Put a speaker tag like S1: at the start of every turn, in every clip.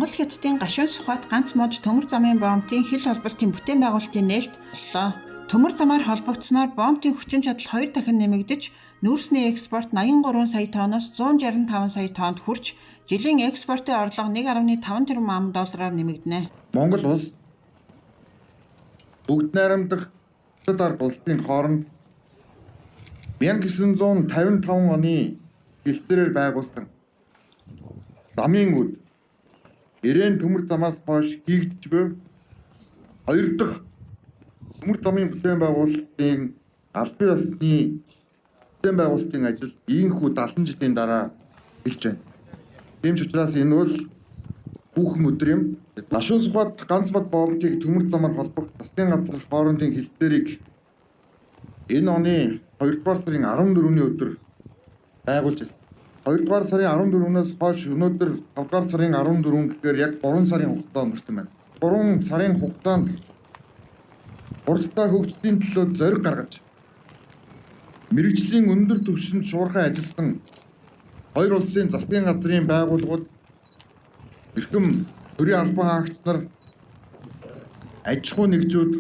S1: Монгол хятадын гашуун сухад ганц мод төмөр замын бомбын хил холболтын бүтээн байгуулалтын нээлт боллоо. Төмөр замаар холбогдсноор бомбын хүчин чадал 2 дахин нэмэгдэж, нүүрсний экспорт 83 сая тонноос 165 сая тоннд хүрч, жилийн экспортын орлого 1.5 тэрбум ам.доллараар нэмэгдэнэ.
S2: Монгол улс бүгд найрамдах хятад ард улсын хооронд 1955 оны гэлтэрээр байгуулсан замын үд Ирээн төмөр замаас хойш хийгдэж буй 2 дахь төмөр замын бүтээн байгуулалтын албан ёсны бүтээн байгуулалтын ажил ийхүү 70 жилийн дараа эхэлж байна. Тийм ч учраас энэ бол хүүхэн өдөр юм. Гашуун сухад ганц мод бомбыг төмөр замаар холбох засгийн газар хоорондын хэлтээрийг энэ оны 2 дугаар сарын 14-ний өдөр байгуулж байна. 2 дугаар сарын 14-өөс хойш өнөөдөр 5 дугаар сарын 14 гэхээр яг 3 сарын хугацаа өнгөрсөн байна. 3 сарын хугацаанд уртаа хөгжлийн төлөө зориг гаргаж мэргэжлийн өндөр түвшинд шуурхай ажилласан хоёр улсын засгийн газрын байгууллагууд эрхэм төрийн албан хаагч нар аж ахуй нэгжүүд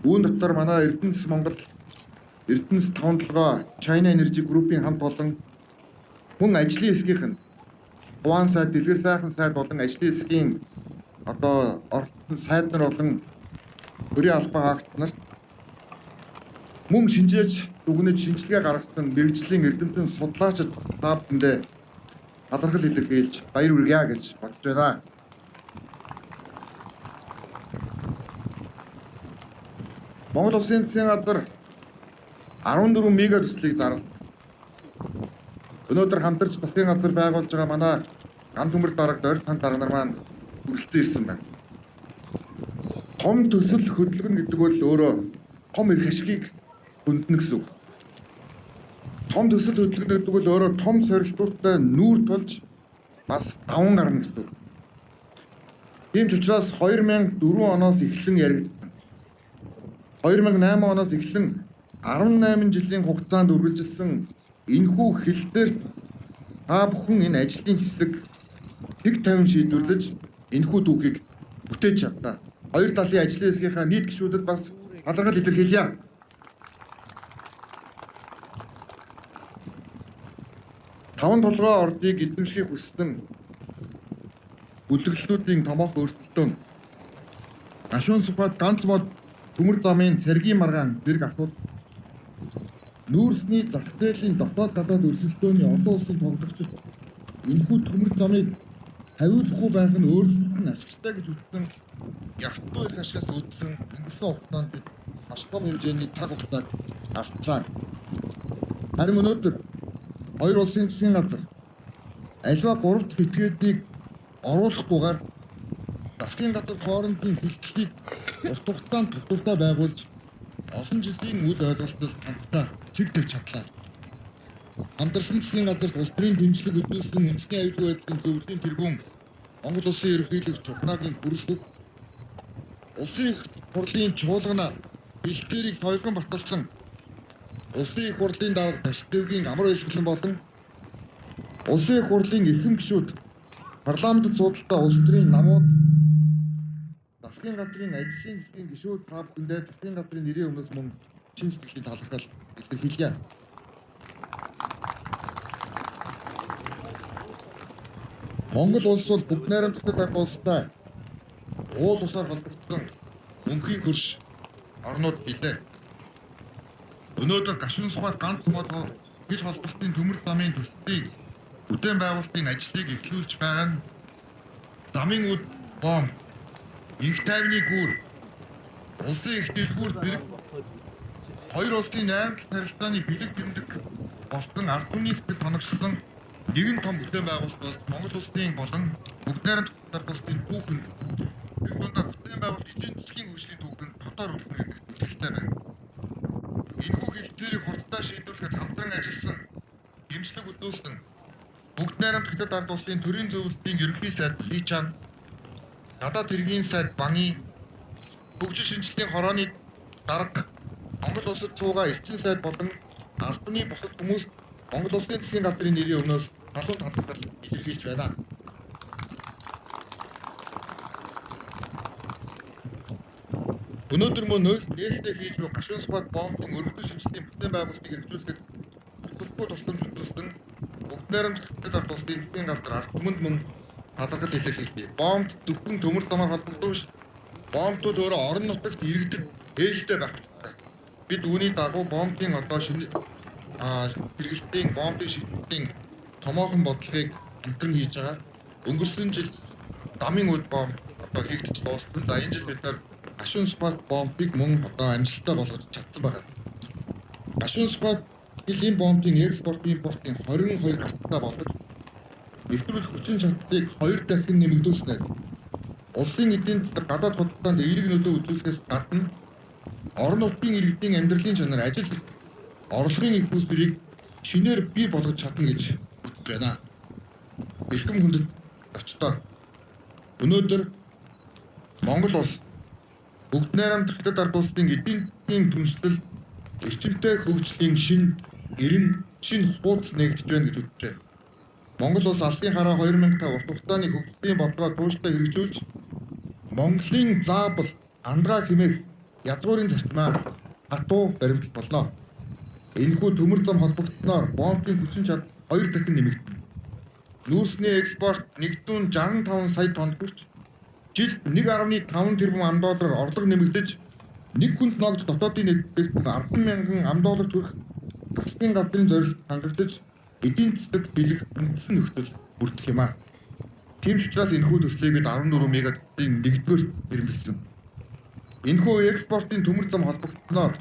S2: үүн дотор манай Эрдэнэс Монгол Эрдэнэс 5-7 China Energy Group-ийн хамт олон мөн ажлын хэсгийнх нь Хуан сайд, Дэлгэр сайхан сайд болон ажлын хэсгийн одоо оролцсон сайд нар болон төрийн албан хаагч нар мөн шинжээж дүгнэж шинжилгээ гаргасан мэргэжлийн эрдэмтэн судлаачид та бүхэндээ талархал илэрхийлж баяр хүргье гэж бодож байна. Монгол Улсын засгийн газар 14 мега төслийг зарласан. Өнөөдөр хамтарч засгийн газар байгуулж байгаа манай ган төмөр дарга дорж тань дарга нар маань хүрэлцэн ирсэн байна. Том төсөл хөдөлгөн гэдэг бол өөрөө том эрх ашигыг хөндлөнө гэсэн үг. Том төсөл хөдөлгөн гэдэг бол өөрөө том сорилтуудтай нүүр тулж бас даван гарна гэсэн үг. Тийм ч учраас 2004 оноос эхлэн яригдсан. 2008 оноос эхлэн 18 жилийн хугацаанд үргэлжилсэн энэхүү хэлтээр та бүхэн энэ ажлын хэсэг тэг тавин шийдвэрлэж энэхүү түүхийг бүтээж чадлаа. Хоёр талын ажлын хэсгийнхаа нийт гишүүдэд бас талархал илэрхийлье. Таван толгой ордыг эзэмшихийг хүссэн бүлэглэлүүдийн томоохон өөрсдөлтөө гашуун сухад ганц мод төмөр замын цэргийн маргаан зэрэг асуудал нүүрсний зах зээлийн дотоод гадаад өрсөлдөөний олон улсын тоглогчид энэхүү төмөр замыг хариулахгүй байх нь өөрсдөд нь ашигтай гэж үзсэн явтгүй их ашигаас үүдсэн өнгөрсөн хугацаанд бид маш том хэмжээний цаг хугацааг алдсан. Харин өнөөдөр хоёр улсын засгийн газар альва 3 дахь этгээдийг оруулахгүйгээр засгийн газар хоорондын хэлтгэлийг урт хугацаанд төвлөртэй байгуулж олон жилийн үйл ойлголтоос хамтдаа цэг тавьж чадлаа. Хамтарсан засгийн газарт улс төрийн дэмжлэг өдөөсөн үндэсний аюулгүй байдлын зөвлөлийн тэргүүн Монгол улсын ерөнхийлөгч Чухнагийн хүрэлцэх улсын их хурлын чуулгана бэлтээрийг соёлгон баталсан улсын их хурлын дарга Ташдывгийн амар баясгалан болон улсын их хурлын эрхэм гишүүд парламентд судалтай улс төрийн намууд засгийн газрын ажлын хэсгийн гишүүд та бүхэндээ засгийн газрын нэрийн өмнөөс мөн чин сэтгэлийн талархал илэрхийлье. Монгол улс бол бүгд найрамдахад арга улстай уул усаар холбогдсон мөнхийн хөрш орнууд билээ. Өнөөдөр гашуун сухад ганц мод хил холболтын төмөр замын төслийг бүтээн байгуулалтын ажлыг эхлүүлж байгаа нь замын үд бомб инх тайвны гүр улсын их дэлгүүр зэрэг хоёр улсын найрамд харилцааны бэлэг бэмдэг болсон ард түмний сэтгэл тоногсон нэгэн том бүтээн байгуулалт бол Монгол улсын болон бүгд найрамд улсын түүхэнд тэр дундаа бүтээн байгуулалт эдийн засгийн хөгжлийн түүхэнд дотор үлдэх хэрэгтэй байна. Энэхүү хэлтээрийг хурдтай шийдвэрлэхэд хамтран ажилласан дэмжлэг өдөөсөн бүгд найрамд хятад ард улсын төрийн зөвлөлтийн ерөнхий сайд Личан гадаад хэргийн сайд Баны хөгжил шинжилгээний хорооны дарга Монгол улсад цуугаа элчин сайд болон албаны бусад хүмүүс Монгол улсын засгийн газрын нэрийн өмнөөс халуун талбарт илэрхийлж байна. Өнөөдөр мөн нээлттэй хийж буй гашуун спот бомбын өргөдөл шинжилгээний бүтээн байгуулалтыг хэрэгжүүлэхэд тусламжгүй тусламж үзүүлсэн бүгд найрамдах хөтөл ард улсын эзэн газар ард түмэнд мөн талархал илэрхийлье. Бомбд зөвхөн төмөр замаар холбогдсон биш. Бомбууд өөрөө орон нутагт иргэдэд ээлжтэй байх хэрэгтэй. Бид үүний дагуу бомбын одоо шинэ хэрэглэлтийн бомбын шийдвэрийн томоохон бодлогыг хамтран хийж байгаа. Өнгөрсөн жил дамын үд бомб одоо хийгдэж дууссан. За энэ жил бид нар гашуун спот бомбыг мөн одоо амжилттай болгож чадсан байна. Гашуун спот энэ бомбын экспорт импортын 22 гартаа болгож нэвтрүүлэх хүчин чадлыг 2 дахин нэмэгдүүлснээр улсын эдийн засаг гадаад худалдаанд эерэг нөлөө үзүүлэхээс гадна орон нутгийн иргэдийн амьдралын чанар, ажил орлогын их үүсвэрийг шинээр бий болгож чадна гэж үзэж байна. Бэлтгэм хүндэт очтоо өнөөдөр Монгол улс бүгд найрамдах хөтөл ард улсын эдийн засгийн түншлэл эрчимтэй хөгжлийн шин хуудас нэгдэж байна гэж үзэж байна. Монгол улс алсын хараа 2005 урт хугацааны хөгжлийн бодлогоо тууштай хэрэгжүүлж Монголын заавал андгаа хэмээх язгуурын зарчмаар хатуу баримтлах боллоо. Энэхүү төмөр зам холбогдсноор бомбын хүчин чадал 2 дахин нэмэгдэнэ. Нүүрсний экспорт 165 сая тонн хүрч жилд 1.5 тэрбум $, орлого нэмэгдэж нэг хүнд ногд дотоодын нийтлэл 10,000 $, төрөх засгийн газрын зорилт хангагдаж эдийн засаг бэлэг үндсэн нөхцөл бүрдэх юм а. Тийм ч учраас энэхүү төслийг бид 14 мегаваттын 1-р ирмэлсэн. Энэхүү экспортын төмөр зам холбогдсноор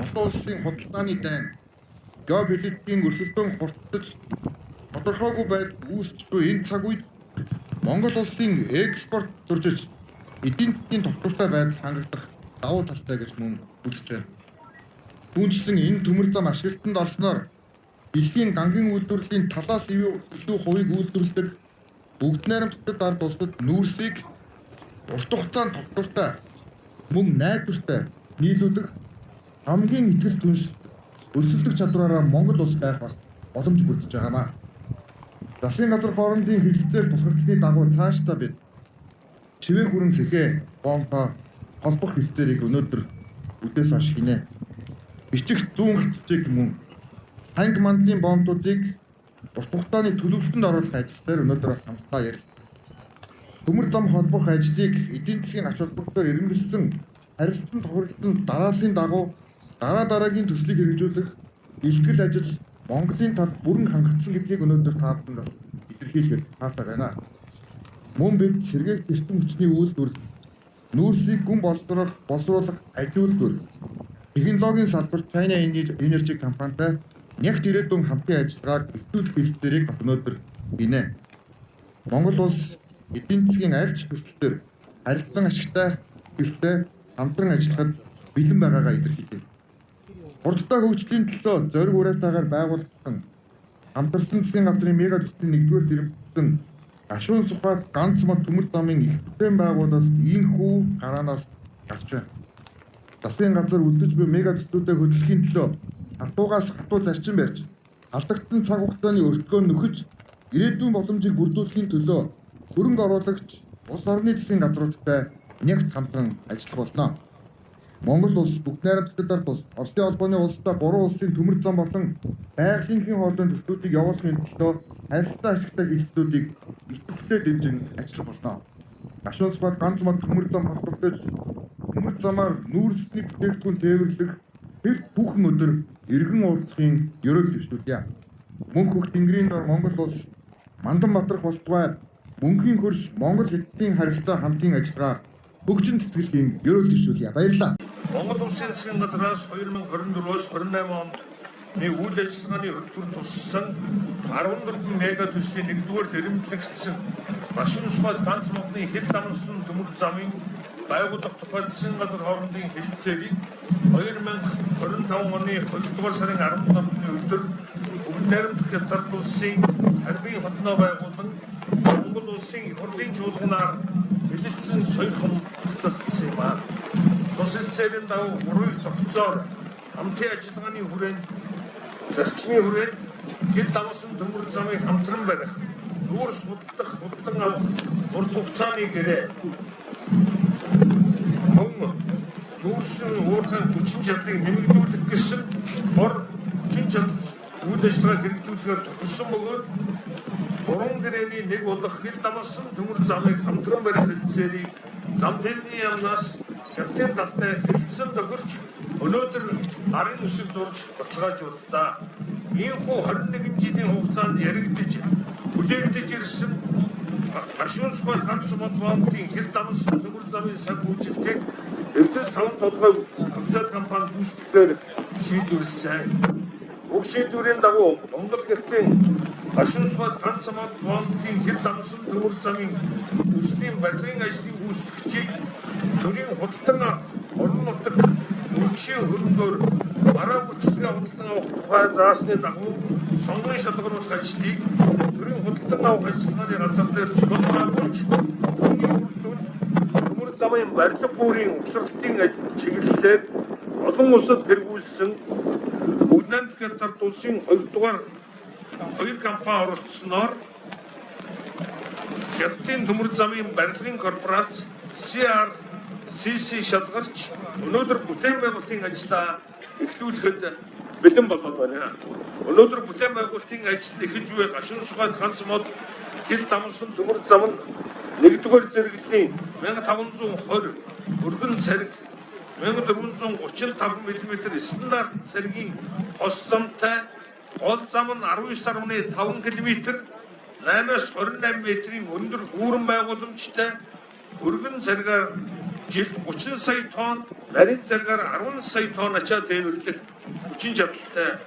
S2: олон улсын худалдааны дайн геополитикийн өрсөлдөөн хурдтаж тодорхойгүй байдал үүсч буй энэ цаг үед Монгол улсын экспорт дуржиж эдийн засгийн тогтвортой байдал хангагдах давуу талтай гэж мөн үзэж байна. Түүнчлэн энэ төмөр зам ашиглалтанд орсноор дэлхийн гангийн үйлдвэрлэлийн талаас илүү хувийг үйлдвэрлэдэг бүгд найрамдах хөтөл ард улсад нүүрсийг урт хугацаанд тогтвортой мөн найдвартай нийлүүлэх хамгийн итгэл түнш өрсөлдөх чадвараараа Монгол улс байх бас боломж бүрдэж байгаамаа. Засгийн газар хоорондын хэлэлцээр тусгагдсны дагуу цаашдаа бид чивээ хүрэн сэхээ бомбо холбох хэлцээрийг өнөөдөр үдээс хойш хийнэ. Бичих зүүн хатчиг мөн танк мандлын бомбуудыг урт хугацааны төлөвлөлтөнд оруулах ажил дээр өнөөдөр бас хамтдаа ярилцсан. Төмөр зам холбох ажлыг эдийн засгийн ач холбогдолтой ирмэлсэн харилцан тохиролтын дарааллын дагуу дараагийн төслийг хэрэгжүүлэх илтгэл ажил Монголын талд бүрэн хангагдсан гэдгийг өнөөдөр та бүхэнд бас илэрхийлэхэд таатай байна. Мөн бид сэргээгт эрчим хүчний үйлдвэрлэл, нүүрсийг гүн боловсруулах ажилтнууд, технологийн салбарт China Energy компанитай нягт ирээдүйн хамтын ажиллагааг эхлүүлэх хэлбэрийг бас өнөөдөр гинэ. Монгол улс эдийн засгийн аль ч төслөөр харилцан ашигтай хэлтэй хамтран ажиллахад бэлэн байгаагаа илэрхийлэв. Хурдтай хөгжлийн төлөө зориг уриатаагаар байгуулсан хамтарсан засгийн газрын мега төслийн 1-р тэрэмтэн гашуун сухад ганц мод төмөр замын их бүтээн байгуулалт ийхүү гараанаас гарч байна. Засгийн газар үлдэж буй мега төслүүдэд хөдөлгөхийн төлөө хатуугаас хатуу зарчим барьж алдагдсан цаг хугацааны өртгөө нөхөж ирээдүйн боломжийг бүрдүүлэхийн төлөө хөрөнгө оруулагч улс орны засгийн газруудтай нягт хамтран ажиллах болно. Монгол улс бүгд найрамдах хөтөл ард улс, Оросын холбооны улстай 3 улсын төмөр зам болон байгалийн хоолойн төслүүдийг явуулахын төлөө харилцаа ашигтай хэлтсүүдийг идэвхтэй дэмжин ажиллах болно. Гашуун спот ганц мод төмөр зам холбогдож төмөр замаар нүүрсний бүтээгдэхүүн тээвэрлэх тэр бүхэн өдөр иргэн уулзахын ёроол дэвшүүлье. Мөнх хөх тэнгэрийн дор Монгол улс мандан матрах болтугай мөнхийн хөрш Монгол Хятадын харилцаа хамтын ажиллагаа хөгжин цэцгэлгийн ёроол дэвшүүлье. Баярлалаа.
S3: Монгол Улсын засгийн газраас 2024-өөс 28 онд үйл ажиллагааны хөтөлбөр туссан 14 мега төслийн 1-р тэрэмтлэгдсэн гашуун спот ганц модны хил дамнсан төмөр замын байгууллага тухай засгийн газар хоорондын хэлэлцээрийг 2025 оны 2-р сарын 17-ны өдөр бүгд найрамдах хөтөл ард улсын харьбын хотноо байгуулан Монгол Улсын хурлын чуулганаар хэлэлцэн соёрхон тогтолцсон юм а. Тус хэлцээрийн дагуу 3 зохицоор хамтын ажиллагааны хүрээнд зарчмын хүрээнд хил дамсан төмөр замыг хамтран барих, нүүрс худалдан авах урт хугацааны гэрээ мөн нүүрсний уурхайн хүчин чадлыг нэмэгдүүлэх гэсэн бор хүчин чадал үйл ажиллагаа хэрэгжүүлэхээр тохирсон бөгөөд гурван гэрээний нэг болох хил дамсан төмөр замыг хамтран барих хэлцээрийг зам тээврийн яамнаас хятадын талтай хэлцэн тохирч өнөөдөр гарын үсэг зурж баталгаажууллаа. Ийхүү 21 жилийн хугацаанд яригдж бүтээгдэж ирсэн Ашуун Сухад ганц боомтын хил дамсан төмөр замын цаг үйлчлэлийг Эрдэс 5 толгой хавцаад компани гүйцэтгэхээр шийдвэрлсэн. Уг шийдвэрийн дагуу Монгол гэртийн Ашуун Сухад ганц боомтын хил дамсан төмөр замын төслийн барилгын ажлын гүйцэтгэгчийг төрийн худалдан авах орон нутаг өмчийн хөрөнгөөр бараа үйлчлэгээ худалдан авах тухай заасны дагуу сонгон шалгаруулах ажлыг төрийн худалдан авах ажиллагааны газар дээр чөлөө байгуулж түүний үр дүнд төмөр замын барилга бүрийн угсралтын чиглэлээр олон улсад хэрэгжүүлсэн Бүгднамт Хятад улсын 2 дугаар хоёр компани оролцсноор Хятадын төмөр замын барилгын корпорац CRCC шалгарч өнөөдөр бүтээн байгуулалтын ажлаа эхлүүлэхэд бэлэн болоод байна. Өнөөдөр бүтээн байгуулалтын ажилд эхэлж буй Ашуун Сухад ганц мод хил дамсан төмөр зам нь 1-р зэрэглэлийн 1520 өргөн цариг 1435 мм стандарт цэригийн хос замтай гол зам нь 19.5 км 8-аас 28 метрийн өндөр гүүрэн байгууламжтай өргөн царигаар жилд 30 сая тонн, нарийн царигаар 10 сая тонн ачаа тээвэрлэх хүчин чадалтай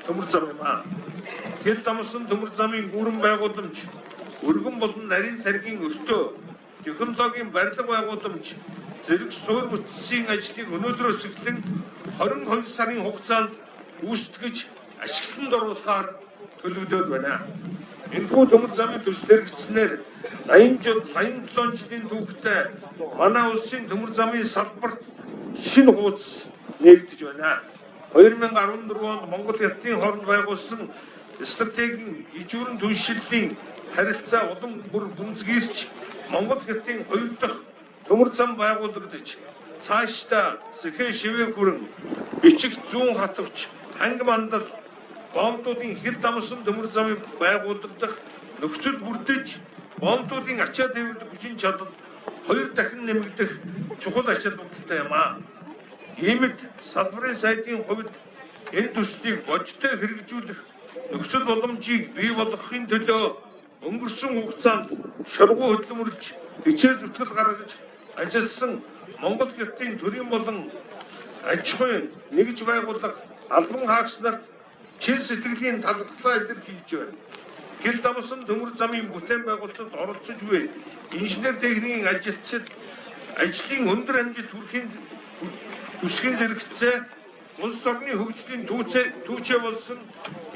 S3: төмөр зам юм аа. Хил дамсан төмөр замын гүүрэн байгууламж, өргөн болон нарийн царигийн өртөө, технологийн барилга байгууламж, зэрэг суурь бүтцийн ажлыг өнөөдрөөс эхлэн 22 сарын хугацаанд үүсгэж ашиглалтанд оруулахаар төлөвлөд байна. Энэхүү төмөр замын төслөрөгдснээр 87 жилийн түүхтэй манай улсын төмөр замын салбарт шинэ хуудас нээгдэж байна. 2014 онд Монгол Хятадын хооронд байгуулсан стратегийн ижүүрэн түншлэлийн харилцаа улам бүр гүнзгийрч Монгол Хятадын 2 дахь төмөр зам байгуулагдаж цаашдаа Сэхэ шивээ хүрэн бичиг зүүн хатвч ханги мандал боомтуудын хил дамсан төмөр замыг байгуулагдах нөхцөл бүрдэж боомтуудын ачаа тээвэрлэх хүчин чадал 2 дахин нэмэгдэх чухал ачаал бүгдтэй юм аа. Иймд салбарын сайдын хувьд энэ төслийг бодиттой хэрэгжүүлэх нөхцөл боломжийг бий болгохын төлөө өнгөрсөн хугацаанд шалгуу хөдөлмөрлж хичээл зүтгэл гаргаж ажилласан Монгол Хятадын төрийн болон аж ахуйн нэгж байгууллага албан хаагч нарт чил сэтгэлийн талархлаа илэрхийлж байна. Хил дамсан төмөр замын бүтээн байгуулалтад оролцож буй инженер техникийн ажилчид ажлын өндөр амжилт хүрэхин хүсгийн зэрэгцээ улс орны хөгжлийн түүчээ болсон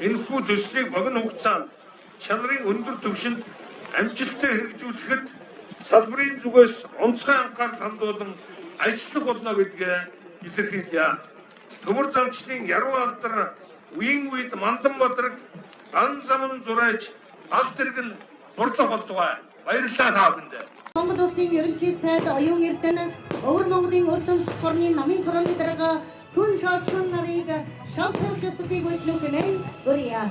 S3: энэхүү төслийг богино хугацаанд чанарын өндөр түвшинд амжилттай хэрэгжүүлэхэд салбарын зүгээс онцгой анхаарал хандуулан ажиллах болно гэдгээ илэрхийлье. Төмөр замчлын яруу алдар үеийн үед мандан бодрог ан замын зураач аль тэрэг нь дурлах болтугай. Баярлалаа та бүхэндээ.
S4: Монгол улсын ерөнхий сайд оюун эрдэнэ Өвөр Монголын урдын спорны намын хорооны дарга сүн шоочхон нарыг шавтар гэсдгийг үйлчлэх гэмээр өрье.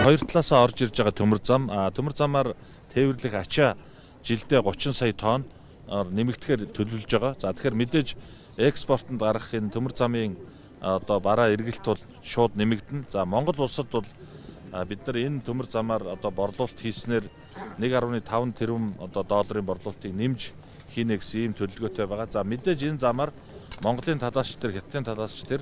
S5: Хоёр талаасаа орж ирж байгаа төмөр замаар тээвэрлэх ачаа жилдээ 30 сая тонн нэмэгдэхээр төлөвлөж байгаа. За тэгэхээр мэдээж экспортод гарах энэ төмөр замын одоо бараа эргэлт бол шууд нэмэгдэнэ. За Монгол улсад бол бид нар энэ төмөр замаар одоо борлуулалт хийснээр 1.5 тэрбум одоо долларын борлуулалтыг нэмж хийнэ гэсэн ийм төлөвлөгөөтэй байгаа. За мэдээж энэ замаар Монголын талаасч тэр Хятадын талаасч тэр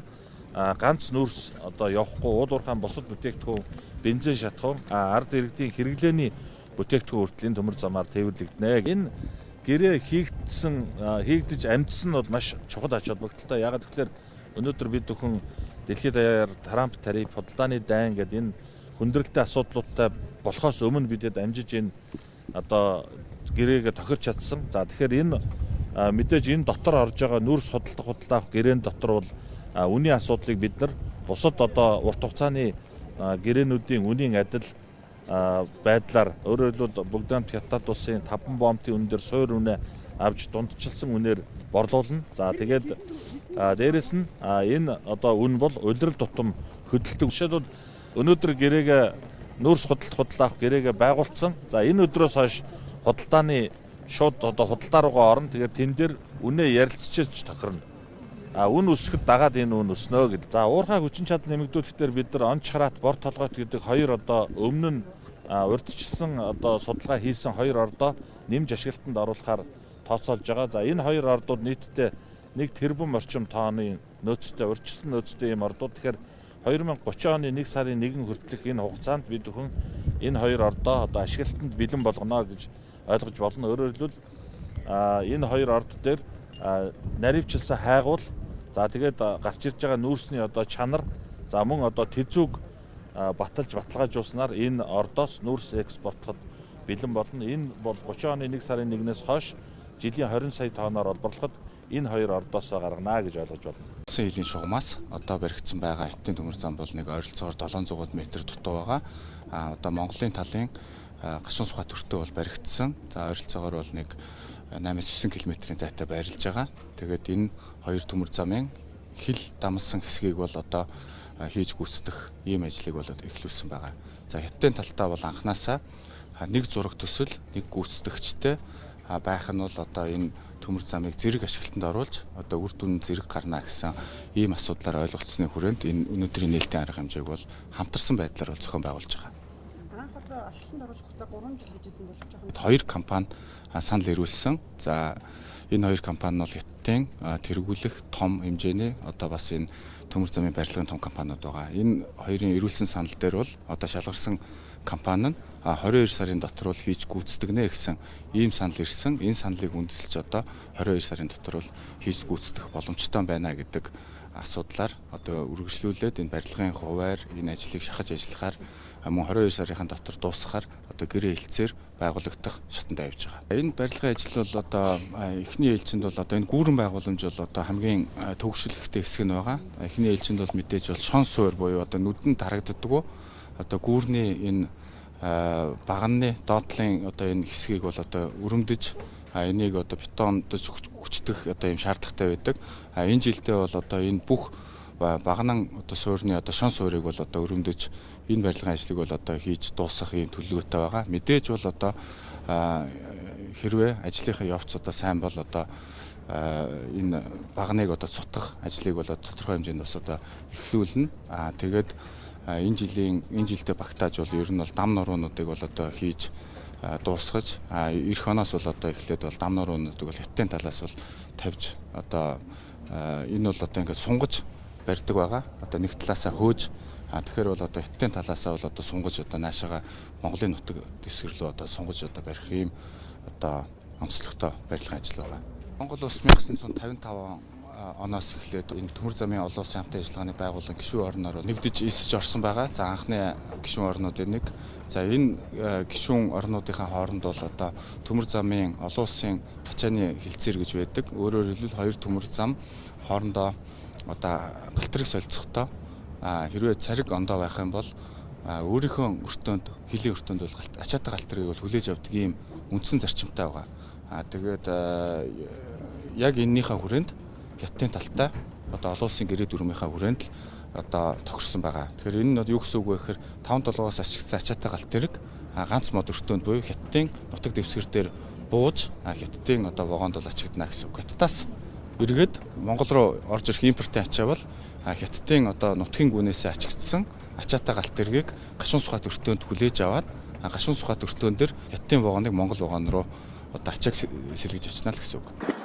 S5: ганц нүүрс одоо явахгүй уул уурхайн бусад бүтээгдэхүүн бензин шатхуун ард иргэдийн хэрэглээний бүтээгдэхүүн хүртэл төмөр замаар тээвэрлэгдэнэ. Энэ гэрээ хийгдэж амжсан нь бол маш чухал ач холбогдолтой. Яагаад гэвэл өнөөдөр бид бүхэн дэлхийд даяар Трамп тариф, худалдааны дайн гэдэг энэ хүндрэлтэй асуудлуудтай болохоос өмнө бидэд амжиж энэ одоо гэрээгээ тохирч чадсан. За тэгэхээр энэ мэдээж энэ дотор орж байгаа нүүрс худалдаа авах гэрээн дотор бол үнийн асуудлыг бид нар бусад одоо урт хугацааны гэрээнүүдийн үнийн адил байдлаар өөрөөр хэлбэл бүгд хамт Хятад улсын 5 бомбын үнээр суур үнэ авч дундчилсан үнээр борлуулна. За тэгээд дээрэс нь энэ одоо үн бол улирал тутам хөдөлдөг. Жишээлбэл өнөөдөр гэрээгээ нүүрс худалдах гэрээгээ байгуулсан. За энэ өдрөөс хойш худалдааны шууд одоо худалдаа руугаа орно. Тэгээд тэн дээр үнэ ярилцчилж тохирно. Үн өсөхөд дагаад энэ үн өснө гэдэг. За уурхай хүчин чадал нэмэгдүүлэхдээ бид нар онц хараат бор толгойт гэдэг хоёр одоо өмнө нь урьдчилсан одоо судалгаа хийсэн хоёр ордоо нэмж ашиглалтанд оруулахаар тооцоолж байгаа. За энэ хоёр ордууд нийтдээ 1 тэрбум орчим тонны нөөцтэй урьдчилсан нөөцтэй ийм ордууд. Тэгэхээр 2030 оны 1 сарын 1 хүртэлх энэ хугацаанд бид бүхэн энэ хоёр ордоо одоо ашиглалтанд бэлэн болгоно гэж ойлгож болно. Өөрөөр хэлбэл энэ хоёр орд дээр наривчилсан хайгуул, за тэгээд гарч ирж байгаа нүүрсний одоо чанар, за мөн одоо тэзүүг баталж баталгаажуулснаар энэ ордоос нүүрс экспортлоход бэлэн болно. Энэ бол 30 оны 1 сарын 1-ээс хойш жилийн 20 сая тонноор олборлоход энэ хоёр ордоосоо гаргана гэж ойлгож байна.
S6: Улсын хилийн шугамаас одоо баригдсан байгаа Хятадын төмөр зам бол нэг ойролцоогоор 700 м дутуу байгаа. Одоо Монголын талын гашуун сухай төртөө бол баригдсан. За ойролцоогоор бол нэг 8-9 км-ийн зайтай байрлаж байгаа. Тэгээд энэ хоёр төмөр замын хил дамсан хэсгийг бол одоо хийж гүйцэтгэх ийм ажлыг бол эхлүүлсэн байгаа. За Хятадын талтаа бол анханасаа нэг зураг төсөл, нэг гүйцэтгэгчтэй байх нь бол одоо энэ төмөр замыг зэрэг ашиглалтанд оруулж одоо үр дүн зэрэг гарна гэсэн ийм асуудлаар ойлголцсны хүрээнд энэ өнөөдрийн нээлтийн арга хэмжээг бол хамтарсан байдлаар бол зохион байгуулж байгаа.
S4: Анх удаа ашиглалтанд оруулах хугацаа 3 жил гэжсэн бол жоохон
S6: Хоёр компани санал ирүүлсэн. За энэ хоёр компани нь бол Хятадын тэргүүлэх том хэмжээний одоо бас энэ төмөр замын барилгын том компаниуд байгаа. Энэ хоёрын ирүүлсэн санал дээр бол одоо шалгарсан компани нь 22 сарын дотор бол хийж гүйцэтгэнэ гэсэн ийм санал ирсэн. Энэ саналыг үндэслэж одоо 22 сарын дотор бол хийж гүйцэтгэх боломжтой байна гэдэг асуудлаар одоо үргэлжлүүлээд энэ барилгын хуваар энэ ажлыг шахаж ажиллахаар мөн 22 сарын дотор дуусгахаар одоо гэрээ хэлцээр байгуулагдах шатанд авч байгаа. Энэ барилгын ажил бол одоо эхний ээлжинд бол одоо энэ гүүрэн байгууламж бол одоо хамгийн төвшөлттэй хэсэг нь байгаа. Эхний ээлжинд бол мэдээж бол шон суур буюу одоо нүдэнд харагддаг. Одоо гүүрний энэ багны доотлын одоо энэ хэсгийг бол одоо өрөмдөж энийг одоо бетондож хүчдэх одоо юм шаардлагатай байдаг. Энэ жилдээ бол одоо энэ бүх багнан одоо суурьны одоо шон суурийг бол одоо өрөмдөж энэ барилгын ажлыг бол одоо хийж дуусгах юм төлөвлөгөөтэй байгаа. Мэдээж бол одоо хэрвээ ажлынхаа явц одоо сайн бол одоо энэ багныг одоо цутгах ажлыг бол тодорхой хэмжээнд бас одоо эхлүүлнэ. Тэгээд энэ жилдээ багтааж бол ер нь бол дам нуруунуудыг бол одоо хийж дуусгаж эх оноос бол одоо эхлээд бол дам нуруунуудыг бол Хятадын талаас бол тавьж одоо энэ бол одоо ингээд сунгаж барьдаг байгаа. Одоо нэг талаасаа хөөж тэгэхээр бол одоо Хятадын талаасаа бол одоо сунгаж одоо наашаага Монголын нутаг дэвсгэрлөө одоо сунгаж одоо барих юм одоо онцлогтой барилгын ажил байгаа. Монгол улс 1955 оноос эхлээд энэ төмөр замын олон улсын хамтын ажиллагааны байгууллага гишүүн орноор нэгдэж эсэж орсон байгаа. За анхны гишүүн орнуудын нэг. За энэ гишүүн орнуудынхаа хооронд бол одоо төмөр замын олон улсын ачааны хилцээр гэж байдаг. Өөрөөр хэлбэл хоёр төмөр зам хоорондоо одоо галтрыг солилцохдоо хэрвээ цариг ондоо байх юм бол өөрийнхөө өртөөнд хилийн өртөөнд бол ачаатай галтрыг бол хүлээж авдаг ийм үндсэн зарчимтай байгаа. Тэгээд яг энэнийхээ хүрээнд Хятадын талтай одоо олон улсын гэрээ дүрмийнхаа хүрээнд л одоо тохирсон байгаа. Тэгэхээр энэ нь юу гэсэн үг вэ гэхээр 5-7-оос ашигладаг ачаатай галтрыг ганц мод өртөөнд буюу Хятадын нутаг дэвсгэр дээр бууж Хятадын одоо вагонд бол ачигдана гэсэн үг. Хятадаас эргээд Монгол руу орж ирэх импортын ачаа бол Хятадын одоо нутгийн гүнээс ачигдсан ачаатай галтрыг гашуун сухат өртөөнд хүлээж аваад гашуун сухат өртөөн дээр Хятадын вагоныг Монгол вагон руу одоо ачааг сэлгэж очно л гэсэн үг.